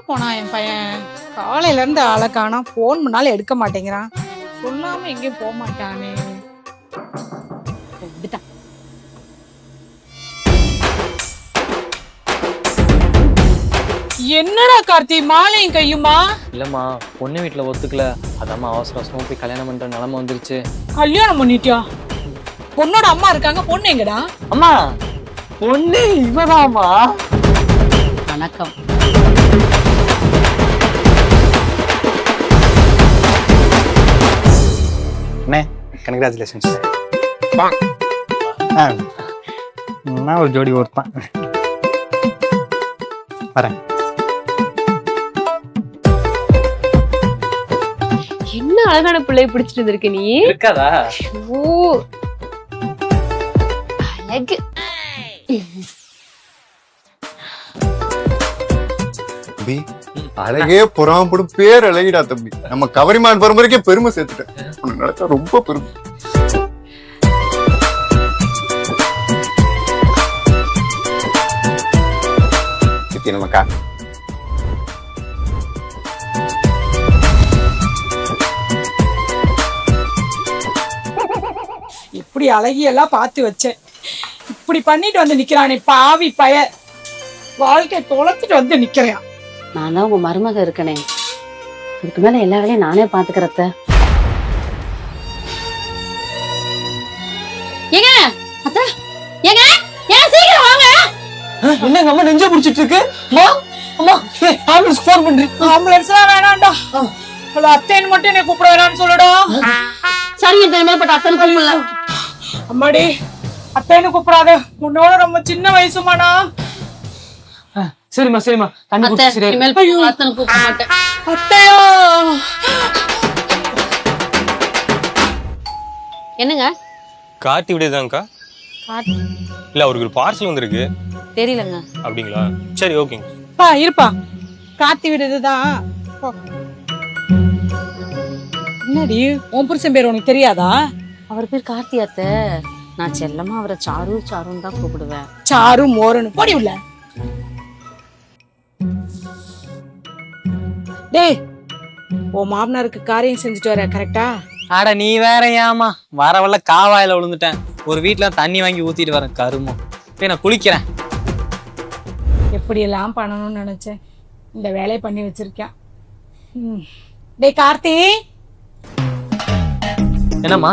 போனா என் பையன்? காலையில இருந்து ஆளை காணோம். போன் பண்ணாலும் எடுக்க மாட்டேங்கிறான். சொல்லாம எங்கேயும் போக மாட்டானே. வந்துட்டான். என்னடா கார்த்தி மாலையும் கையுமா? இல்லம்மா, பொண்ணு வீட்டுல ஒத்துக்கல. அதாம்மா அவசர அவசரமா போய் கல்யாணம் பண்ற நிலைமை வந்துருச்சு. கல்யாணம் பண்ணிட்டியா? பொண்ணோட அம்மா இருக்காங்க. பொண்ணு எங்கடா? அம்மா, பொண்ணு இவதாம்மா. வணக்கம். அண்ணே, கங்க்ராச்சுலேஷன்ஸ். நான் ஒரு ஜோடி ஒருத்தான் வரேன். என்ன அழகான பிள்ளைய பிடிச்சிட்டு இருந்திருக்க நீ. இருக்காதா? ஓ அழகு. தம்பி அழகே புறாம்படும் பேர் அழகிடா தம்பி. நம்ம கவரிமான் பரம்பரைக்கே பெருமை சேர்த்துட்டேன். உனக்கு நடக்க ரொம்ப பெருமை. நமக்கா இப்படி அழகியெல்லாம் பார்த்து வச்சேன். இப்படி பண்ணிட்டு வந்து நிக்கிறானே பாவி பய. வாழ்க்கை தொலைச்சிட்டு வந்து நிக்கிறேன். நான் தான் உங்க மருமக இருக்கனே. இதுக்கு மேல எல்லா வேலையும் நானே பாத்துக்கிறத. ஏங்க அத்தா, ஏங்க ஏன் சீக்கிரம் வாங்க. என்னங்க அம்மா நெஞ்ச புடிச்சிட்டு இருக்கு? அம்மா அம்மா, ஆம்புலன்ஸ் ஃபோன் பண்றீ. ஆம்புலன்ஸ்லாம் வேணாம்டா. அவள அத்தைன்னு மட்டும் என்ன கூப்பிட வேணாம்னு சொல்லுடா. சரிங்க, தெரியுமா அத்தனை கூப்பிடல. அம்மாடி அத்தைன்னு கூப்பிடாத. உன்னோட ரொம்ப சின்ன வயசுமாடா. சரிம்மா சரிம்மா, தண்ணி அத்தை குடிச்சு இனிமேல் அத்தனை கூப்பிட மாட்டேன். அத்தையா என்னங்க? கார்த்தி விடையதாங்க்கா? இல்ல அவருக்கு ஒரு பார்சல் வந்திருக்கு. தெரியலங்க. அப்படிங்களா? சரி, ஓகேங்க. பா இருப்பா. கார்த்தி விடுதுதான். என்னடி உன் புருஷன் பேர் உனக்கு தெரியாதா? அவர் பேர் கார்த்தி அத்தை. நான் செல்லமா அவரை சாரு சாருன்னு தான் கூப்பிடுவேன். சாரு மோருன்னு போடி உள்ள. டேய், உன் மாமனாருக்கு காரியம் செஞ்சுட்டு வர கரெக்டா? ஆட நீ வேற ஏமா, வரவல்ல காவாயில விழுந்துட்டேன். ஒரு வீட்டுல தண்ணி வாங்கி ஊத்திட்டு வரேன். கருமம், போய் நான் குளிக்கிறேன். எப்படி எல்லாம் பண்ணணும்னு நினைச்சேன். இந்த வேலையை பண்ணி வச்சிருக்கேன். டேய் கார்த்தி, என்னம்மா?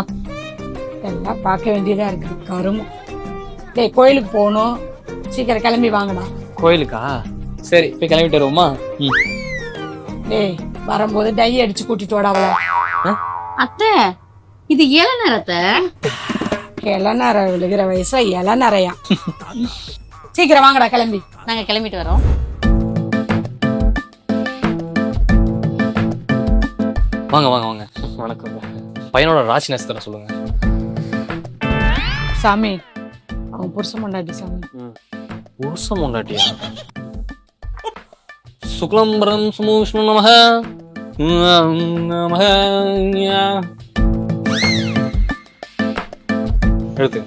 எல்லாம் பார்க்க வேண்டியதா இருக்குது. கருமம். டேய் கோயிலுக்கு போகணும். சீக்கிரம் கிளம்பி வாங்கடா. கோயிலுக்கா? சரி, போய் கிளம்பிட்டு வருவோமா? டேய் வரும்போது டை அடிச்சு கூட்டிட்டு வாடா. அத்தை, இது இளநரத்தை. இளநர விழுகிற வயசுல இளநரையா. சீக்கிரம் வாங்கடா கிளம்பி. நாங்க கிளம்பிட்டு வரோம். வாங்க வாங்க வாங்க. வணக்கம். பையனோட ராசி நட்சத்திரம் சொல்லுங்க. சாமி, அவன் புருஷன் பொண்டாட்டி சாமி. புருஷம் பொண்டாட்டியா? சுக்லம்பரம் சுமூஷ்ம நமஹ நமஹ. எழுத்து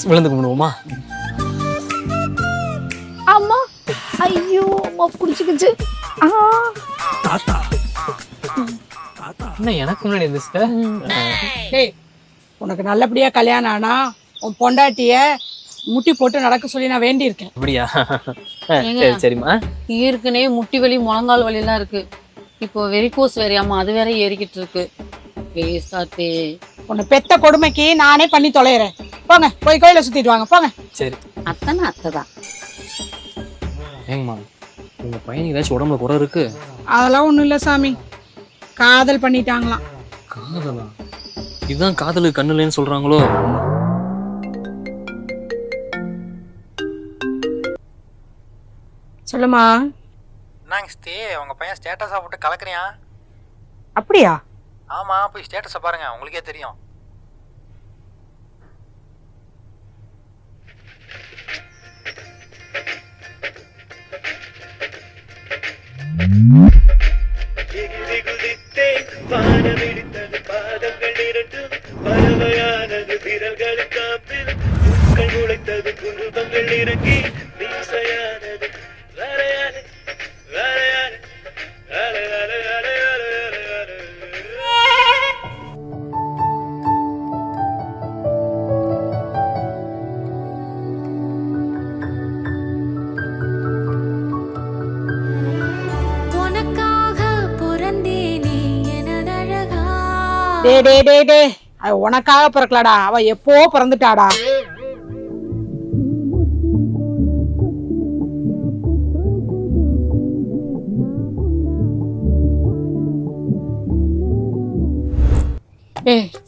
விழுந்து கும்பிடுவோமா? அம்மா, ஐயோ அம்மா புடிச்சுக்கிச்சு. என்ன எனக்கு முன்னாடி இருந்துச்சு? டேய், உனக்கு நல்லபடியா கல்யாணம் ஆனா உன் பொண்டாட்டிய முட்டி போட்டு நடக்க சொல்லி நான் வேண்டி இருக்கேன். அப்படியா? சரி சரிம்மா. ஏற்கனவே முட்டி வலி முழங்கால் வலி எல்லாம் இருக்கு. இப்போ வெரிகோஸ் வேறையாமா, அது வேற ஏறிக்கிட்டு இருக்கு. பேசாத்தே, உன்னை பெத்த கொடுமைக்கு நானே பண்ணி தொலைறேன். போங்க, போய் கோயில சுத்திட்டு வாங்க போங்க. சரி. அத்தனை அத்தைதான். ஏங்கம்மா, உங்க பையனுக்கு ஏதாச்சும் உடம்புல குறை இருக்கு? அதெல்லாம் ஒண்ணும் இல்ல சாமி. காதல் பண்ணிட்டாங்களாம். காதலா? இதுதான் காதலுக்கு கண்ணு இல்லைன்னு சொல்றாங்களோ? சொல்லுமா. என்னங்க ஸ்டே, உங்க பையன் ஸ்டேட்டஸா போட்டு கலக்குறியா? அப்படியா? ஆமா, போய் ஸ்டேட்டஸை பாருங்க, உங்களுக்கே தெரியும். வானமிடித்தது பாதங்கள் இரண்டும் பறவையானது பிற டே டே டே டே அவ உனக்காக பிறக்கலடா, அவ எப்போ பிறந்துட்டாடா.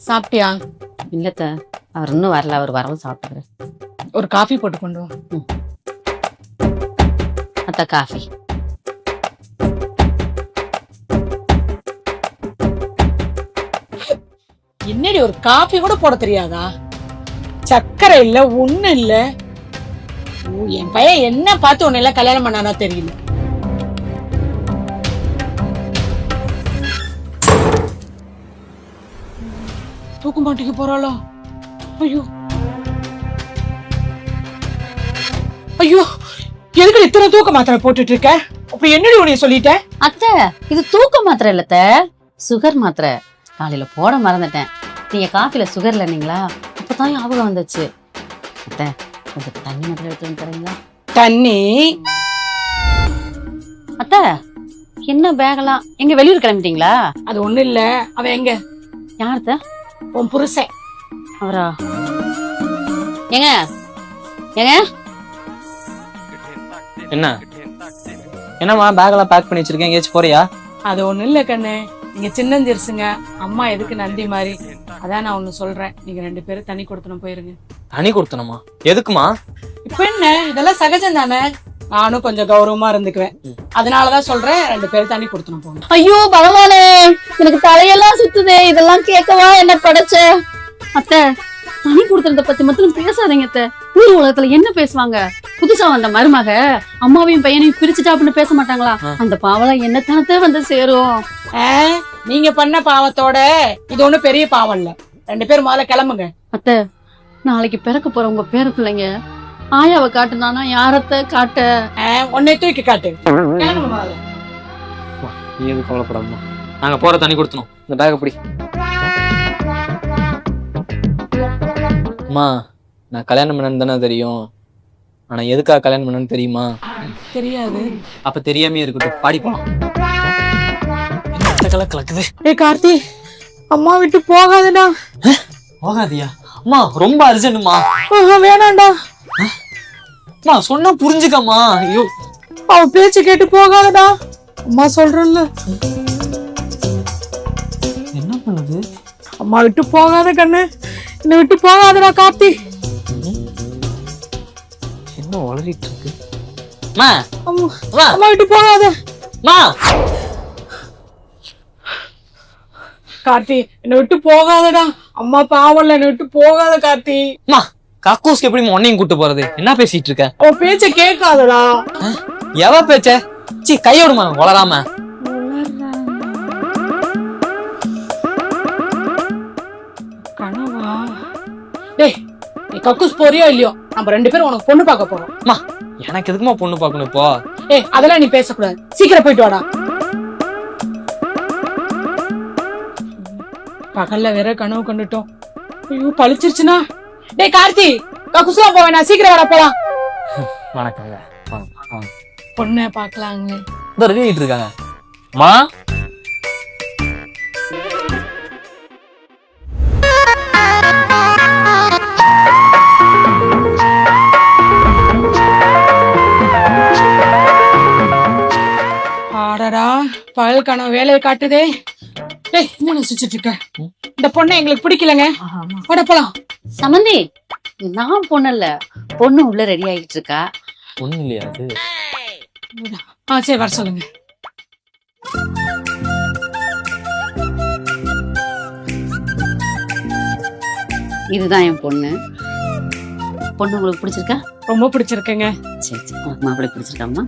சாப்பிட்டியா? இல்லத்த, அவர் இன்னும் வரல. அவர் வரவும் சாப்பிட்டாரு. ஒரு காஃபி போட்டு கொண்டு வா. அத்த காஃபி. என்னடி ஒரு காஃபி கூட போட தெரியாதா? சக்கரை இல்ல, ஒண்ணு இல்ல. என் பையன் என்ன பார்த்து உன்னை எல்லாம் கல்யாணம் பண்ணானோ தெரியல. தூக்க மாட்டிக்க போறாளோ? ஐயோ ஐயோ, எதுக்கு இத்தனை தூக்க மாத்திரை போட்டுட்டு இருக்க? அப்படி என்னடி உன்னைய சொல்லிட்டேன்? அத்தை, இது தூக்க மாத்திரை இல்லத்த, சுகர் மாத்திரை. காலையில போட மறந்துட்டேன். நீங்க காஃபில சுகர் இல்லைன்னீங்களா, அப்பதான் ஞாபகம் வந்துச்சு. அத்தை, கொஞ்சம் தண்ணி மாத்திரை எடுத்து வந்து தரீங்களா? தண்ணி? அத்தை, என்ன பேகலாம் எங்க வெளியூர் கிளம்பிட்டீங்களா? அது ஒண்ணு இல்ல. அவன் எங்க? யார்த்த? உன் புருஷன். அவரா? ஏங்க ஏங்க, என்ன என்னம்மா பேக்கெல்லாம் பேக் பண்ணி வச்சிருக்கேன், எங்கேயாச்சும் போறியா? அது ஒண்ணு இல்ல கண்ணு, நீங்க சின்னஞ்சிருசுங்க, அம்மா எதுக்கு நந்தி மாதிரி. அதான் நான் ஒண்ணு சொல்றேன், நீங்க 2 பேரும் தனி கொடுத்தனும் போயிருங்க. தனி கொடுத்தனமா? எதுக்குமா? இப்ப என்ன, இதெல்லாம் சகஜம் தானே. நானும் கொஞ்சம் கௌரவமா இருந்துக்குவேன், அதனாலதான் சொல்றேன் 2 பேரும் தனி கொடுத்தனும் போங்க. ஐயோ பகவானே, எனக்கு தலையெல்லாம் சுத்துதே. இதெல்லாம் கேட்கவா என்ன படைச்ச? அத்தை, தனி கொடுத்தத பத்தி மட்டும் பேசாதீங்க அத்தை. ஊர் உலகத்துல என்ன பேசுவாங்க? புதுசா வந்த மருமக அம்மாவையும் பையனையும் பிரிச்சுட்டா அப்படின்னு பேச மாட்டாங்களா? அந்த பாவம் என்ன தனத்தை வந்து சேரும். நீங்க பண்ண பாவத்தோட இது ஒண்ணு பெரிய பாவம் இல்ல. 2 பேரும் முதல்ல கிளம்புங்க. அத்தை, நாளைக்கு பிறக்க போற உங்க பேர பிள்ளைங்க ஆயாவை காட்டுனானா யாரத்தை காட்ட? உன்னை தூக்கி காட்டு. கிளம்புங்க முதல்ல. நீ எதுவும் கவலைப்படாதம்மா, நாங்க போற தண்ணி கொடுத்தணும். இந்த பேக் எப்படி? அம்மா, நான் கல்யாணம் பண்ணேன்னு தானே தெரியும், ஆனா எதுக்காக கல்யாணம் பண்ணேன்னு தெரியுமா? தெரியாது. அப்ப தெரியாமே இருக்கட்டும், பாடி போலாம். கலக்குது. கார்த்தி, அம்மா விட்டு போகாதடா. போகாதியா? அம்மா ரொம்ப அர்ஜென்ட்மா. வேணாண்டா. அம்மா சொன்னா புரிஞ்சுக்கம்மா. ஐயோ, அவ பேச்சு கேட்டு போகாதடா. அம்மா சொல்றல. என்ன பண்ணுது? அம்மா விட்டு போகாத கண்ணு, என்ன விட்டு போகாதடா கார்த்தி. என்ன உளறிட்டு இருக்கு? அம்மா, அம்மா விட்டு போகாத. அம்மா, கார்த்தி, என்ன விட்டு போகாதடா. அம்மா பாவம்ல, என்ன விட்டு போகாத கார்த்தி. அம்மா, கக்கூஸ்க்கு எப்படி உன்னையும் கூட்டு போறது? என்ன பேசிட்டு இருக்க? அவ பேச்ச கேட்காதடா. எவ பேச்ச? சி, கையோடுமா வளராம. கனவா? டேய், நீ கக்கூஸ் போறியோ இல்லையோ, நம்ம 2 பேரும் உனக்கு பொண்ணு பார்க்க போறோம். அம்மா, எனக்கு எதுக்குமா பொண்ணு பார்க்கணும் இப்போ? அதெல்லாம் நீ பேசக்கூடாது. சீக்கிரம் போயிட்டு வாடா. பகல்ல வேற கனவு கண்டுட்டோம். ஐயோ, பழிச்சிருச்சுனா? டேய் கார்த்தி, கக்கூஸ்லாம் போவேன், நான் சீக்கிரம் வாடா போலாம். வணக்கங்க. பொண்ணை பாக்கலாங்க. இந்த ரெடி ஆயிட்டு இருக்காங்க. மா, ஆடடா, பகல் கனவு வேலையை காட்டுதே. டேய், என்ன சுச்சிட்டு இருக்க? இந்த பொண்ணை எங்களுக்கு பிடிக்கலங்க. வாடா போலாம். சமந்தி, நான் பொண்ணு இல்ல, பொண்ணு உள்ள ரெடி ஆகிட்டு இருக்கா. ஒண்ணும் இல்லையா அது? சரி, வர சொல்லுங்க. இதுதான் என் பொண்ணு. பொண்ணு உங்களுக்கு பிடிச்சிருக்கா? ரொம்ப பிடிச்சிருக்குங்க. சரி சரி, உனக்கு மாப்பிள்ளை பிடிச்சிருக்காமா?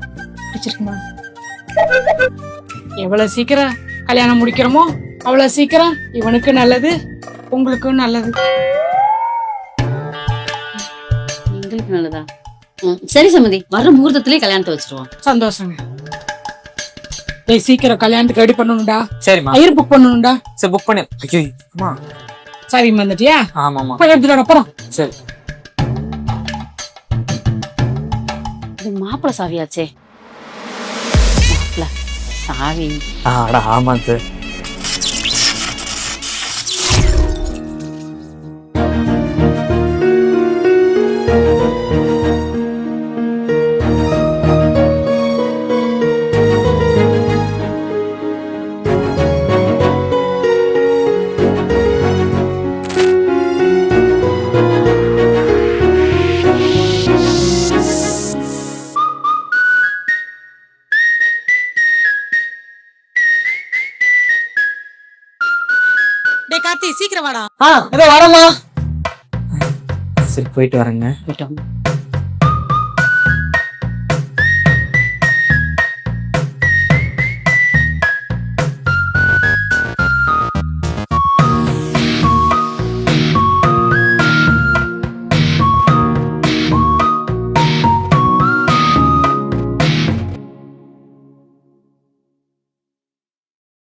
பிடிச்சிருக்குமா? எவ்வளவு சீக்கிரம் கல்யாணம் முடிக்கிறோமோ அவ்வளவு சீக்கிரம் இவனுக்கு நல்லது, உங்களுக்கும் நல்லது. எங்களுக்கு நல்லதா? சரி சமந்தி, வர முகூர்த்தத்திலேயே கல்யாணத்தை வச்சிருவோம். சந்தோஷங்க. டேய், சீக்கிரம் கல்யாணத்துக்கு ரெடி பண்ணணும்டா. சரிம்மா. ஐயர் புக் பண்ணணும்டா. சரி, புக் பண்ணு. ஐயோ அம்மா. சரி, வந்துட்டியா? ஆமாம்மா. போய் எடுத்துட்டு போறோம். சரி. இது மாப்பிள்ளை சாவியாச்சே. மாப்பிள்ளை சாவி. ஆடா ஆமாத்து. டேய் கார்த்தி சீக்கிரம் வாடா. இதோ வரமா. சரி போயிட்டு வரேங்க. போயிட்டு வாங்க.